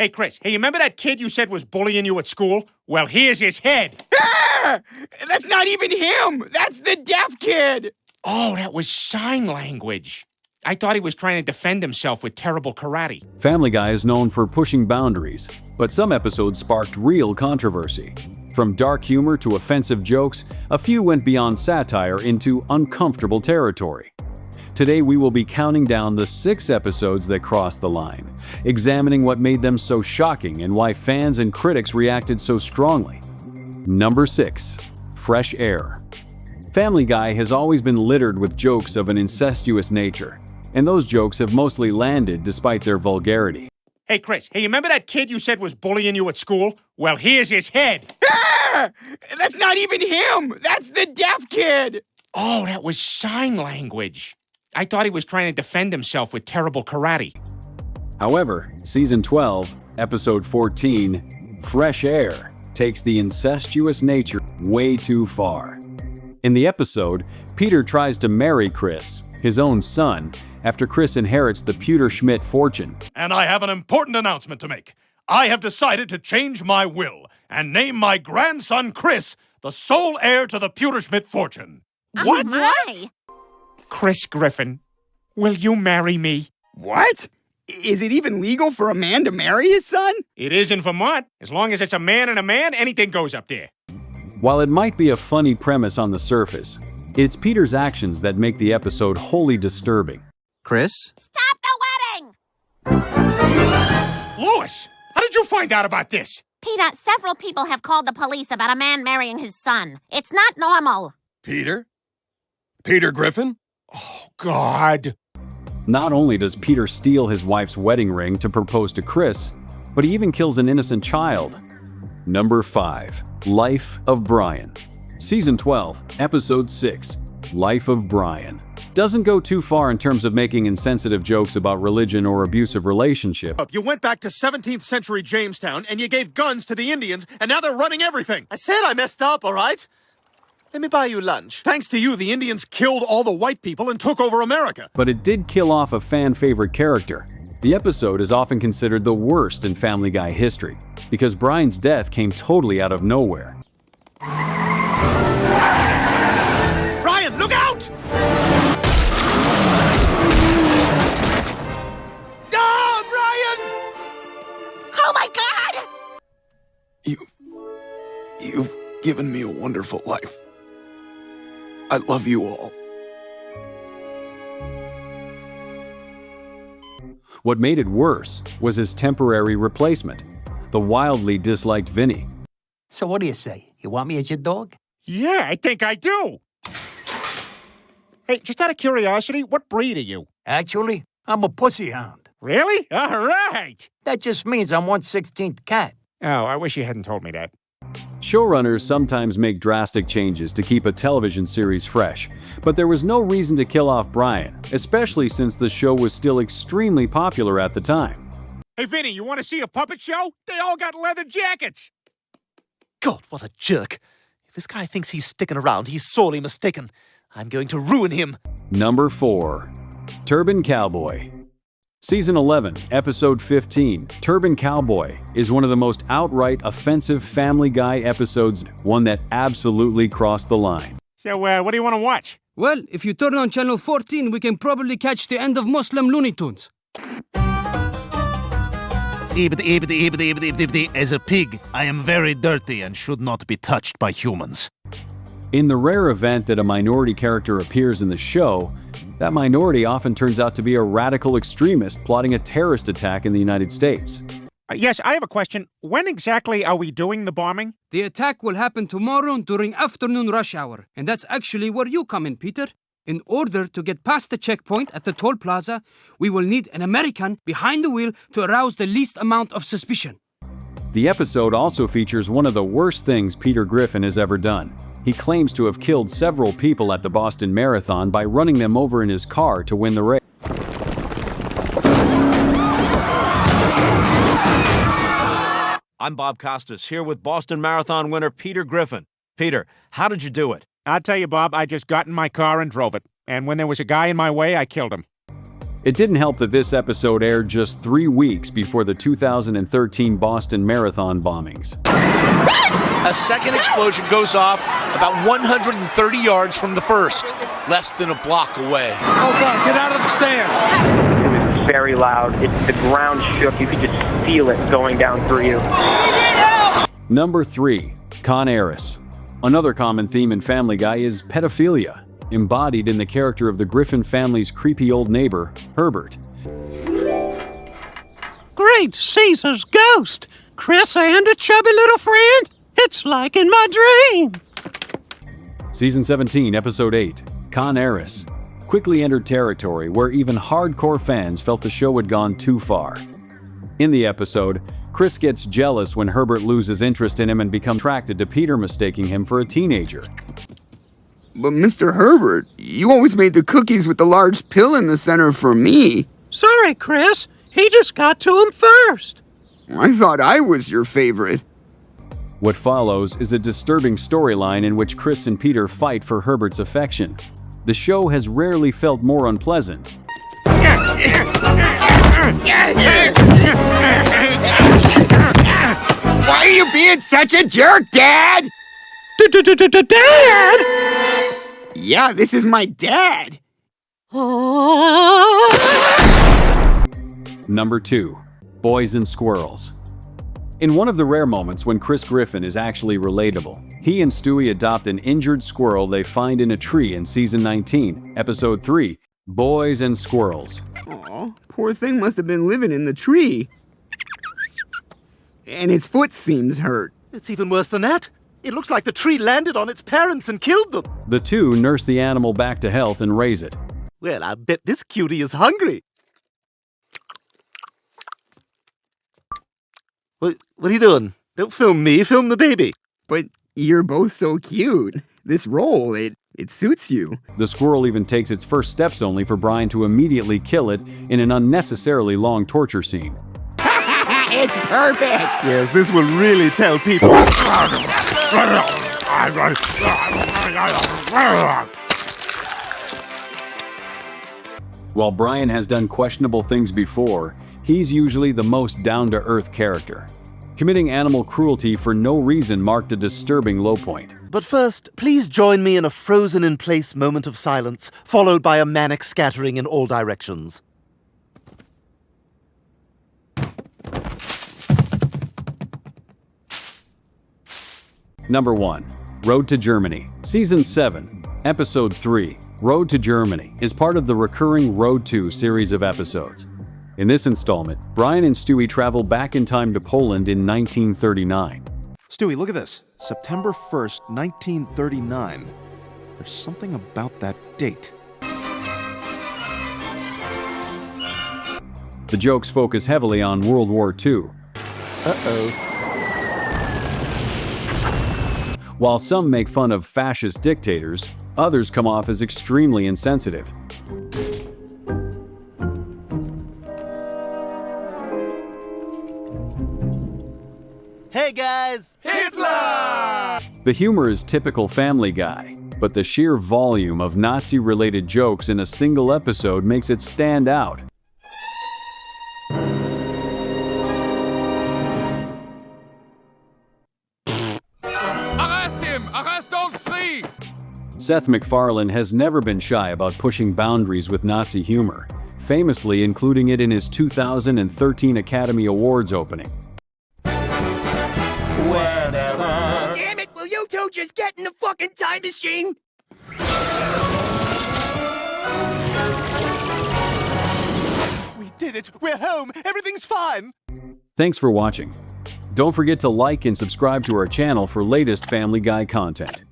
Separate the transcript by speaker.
Speaker 1: Hey, Chris, hey, you remember that kid you said was bullying you at school? Well, here's his head.
Speaker 2: Ah! That's not even him! That's the deaf kid!
Speaker 1: Oh, that was sign language. I thought he was trying to defend himself with terrible karate.
Speaker 3: Family Guy is known for pushing boundaries, but some episodes sparked real controversy. From dark humor to offensive jokes, a few went beyond satire into uncomfortable territory. Today we will be counting down the 6 episodes that crossed the line, examining what made them so shocking and why fans and critics reacted so strongly. Number 6. Fresh Air. Family Guy has always been littered with jokes of an incestuous nature, and those jokes have mostly landed despite their vulgarity.
Speaker 1: Hey, Chris, hey, you remember that kid you said was bullying you at school? Well, here's his head.
Speaker 2: Ah! That's not even him! That's the deaf kid!
Speaker 1: Oh, that was sign language. I thought he was trying to defend himself with terrible karate.
Speaker 3: However, Season 12, Episode 14, Fresh Air, takes the incestuous nature way too far. In the episode, Peter tries to marry Chris, his own son, after Chris inherits the Pewter-Schmidt fortune.
Speaker 4: And I have an important announcement to make. I have decided to change my will and name my grandson Chris the sole heir to the Pewter-Schmidt fortune.
Speaker 1: What?
Speaker 5: My.
Speaker 1: Chris Griffin, will you marry me?
Speaker 2: What? Is it even legal for a man to marry his son?
Speaker 1: It is in Vermont. As long as it's a man and a man, anything goes up there.
Speaker 3: While it might be a funny premise on the surface, it's Peter's actions that make the episode wholly disturbing.
Speaker 6: Chris?
Speaker 5: Stop the wedding!
Speaker 1: Louis, how did you find out about this?
Speaker 5: Peter, several people have called the police about a man marrying his son. It's not normal.
Speaker 4: Peter? Peter Griffin?
Speaker 1: Oh, God.
Speaker 3: Not only does Peter steal his wife's wedding ring to propose to Chris, but he even kills an innocent child. Number 5. Life of Brian. Season 12, Episode 6, Life of Brian. Doesn't go too far in terms of making insensitive jokes about religion or abusive relationship.
Speaker 4: You went back to 17th century Jamestown and you gave guns to the Indians and now they're running everything. I said I messed up, all right? Let me buy you lunch. Thanks to you, the Indians killed all the white people and took over America.
Speaker 3: But it did kill off a fan-favorite character. The episode is often considered the worst in Family Guy history, because Brian's death came totally out of nowhere.
Speaker 4: Brian, look out! No, Brian!
Speaker 5: Oh my God!
Speaker 2: You've given me a wonderful life. I love you all.
Speaker 3: What made it worse was his temporary replacement, the wildly disliked Vinny.
Speaker 6: So what do you say? You want me as your dog?
Speaker 1: Yeah, I think I do. Hey, just out of curiosity, what breed are you?
Speaker 6: Actually, I'm a pussy hound.
Speaker 1: Really? All right.
Speaker 6: That just means I'm 1/16th cat.
Speaker 1: Oh, I wish you hadn't told me that.
Speaker 3: Showrunners sometimes make drastic changes to keep a television series fresh, but there was no reason to kill off Brian, especially since the show was still extremely popular at the time.
Speaker 1: Hey, Vinny, you want to see a puppet show? They all got leather jackets.
Speaker 7: God, what a jerk. If this guy thinks he's sticking around, he's sorely mistaken. I'm going to ruin him.
Speaker 3: Number 4. Turban Cowboy. Season 11, Episode 15, Turban Cowboy, is one of the most outright offensive Family Guy episodes, one that absolutely crossed the line.
Speaker 1: So, what do you want to watch?
Speaker 8: Well, if you turn on channel 14, we can probably catch the end of Muslim Looney Tunes.
Speaker 7: As a pig, I am very dirty and should not be touched by humans.
Speaker 3: In the rare event that a minority character appears in the show, that minority often turns out to be a radical extremist plotting a terrorist attack in the United States.
Speaker 1: Yes, I have a question. When exactly are we doing the bombing?
Speaker 8: The attack will happen tomorrow during afternoon rush hour, and that's actually where you come in, Peter. In order to get past the checkpoint at the toll plaza, we will need an American behind the wheel to arouse the least amount of suspicion.
Speaker 3: The episode also features one of the worst things Peter Griffin has ever done. He claims to have killed several people at the Boston Marathon by running them over in his car to win the race.
Speaker 9: I'm Bob Costas, here with Boston Marathon winner Peter Griffin. Peter, how did you do it?
Speaker 1: I'll tell you, Bob, I just got in my car and drove it. And when there was a guy in my way, I killed him.
Speaker 3: It didn't help that this episode aired just 3 weeks before the 2013 Boston Marathon bombings.
Speaker 10: A second explosion goes off about 130 yards from the first, less than a block away.
Speaker 6: Oh, God, get out of the stands.
Speaker 11: It was very loud. The ground shook. You could just feel it going down through you.
Speaker 3: Number 3. Conerys. Another common theme in Family Guy is pedophilia, embodied in the character of the Griffin family's creepy old neighbor, Herbert.
Speaker 12: Great Caesar's ghost! Chris and a chubby little friend? It's like in my dream!
Speaker 3: Season 17, Episode 8, Conerys, quickly entered territory where even hardcore fans felt the show had gone too far. In the episode, Chris gets jealous when Herbert loses interest in him and becomes attracted to Peter, mistaking him for a teenager.
Speaker 13: But Mr. Herbert, you always made the cookies with the large pill in the center for me.
Speaker 12: Sorry, Chris. He just got to him first.
Speaker 13: I thought I was your favorite.
Speaker 3: What follows is a disturbing storyline in which Chris and Peter fight for Herbert's affection. The show has rarely felt more unpleasant.
Speaker 13: Why are you being such a jerk, Dad?
Speaker 12: Dad?
Speaker 13: Yeah, this is my dad.
Speaker 3: Number 2. Boys and Squirrels. In one of the rare moments when Chris Griffin is actually relatable, he and Stewie adopt an injured squirrel they find in a tree in Season 19, Episode 3, Boys and Squirrels.
Speaker 13: Aw, poor thing must have been living in the tree. And its foot seems hurt.
Speaker 7: It's even worse than that. It looks like the tree landed on its parents and killed them.
Speaker 3: The two nurse the animal back to health and raise it.
Speaker 7: Well, I bet this cutie is hungry. What are you doing? Don't film me, film the baby.
Speaker 13: But you're both so cute. This role, it suits you.
Speaker 3: The squirrel even takes its first steps only for Brian to immediately kill it in an unnecessarily long torture scene.
Speaker 13: It's perfect!
Speaker 7: Yes, this will really tell people.
Speaker 3: While Brian has done questionable things before, he's usually the most down-to-earth character. Committing animal cruelty for no reason marked a disturbing low point.
Speaker 7: But first, please join me in a frozen-in-place moment of silence, followed by a manic scattering in all directions.
Speaker 3: Number 1. Road to Germany. Season 7, Episode 3, Road to Germany, is part of the recurring Road to series of episodes. In this installment, Brian and Stewie travel back in time to Poland in 1939.
Speaker 4: Stewie, look at this. September 1st, 1939. There's something about that date.
Speaker 3: The jokes focus heavily on World War II.
Speaker 7: Uh-oh.
Speaker 3: While some make fun of fascist dictators, others come off as extremely insensitive.
Speaker 7: Hey guys!
Speaker 4: Hitler!
Speaker 3: The humor is typical Family Guy, but the sheer volume of Nazi-related jokes in a single episode makes it stand out.
Speaker 4: Arrest him! Arrest all three!
Speaker 3: Seth MacFarlane has never been shy about pushing boundaries with Nazi humor, famously including it in his 2013 Academy Awards opening.
Speaker 10: Whatever. Damn it, will you two just get in the fucking time machine?
Speaker 7: We did it! We're home! Everything's fine!
Speaker 3: Thanks for watching. Don't forget to like and subscribe to our channel for latest Family Guy content.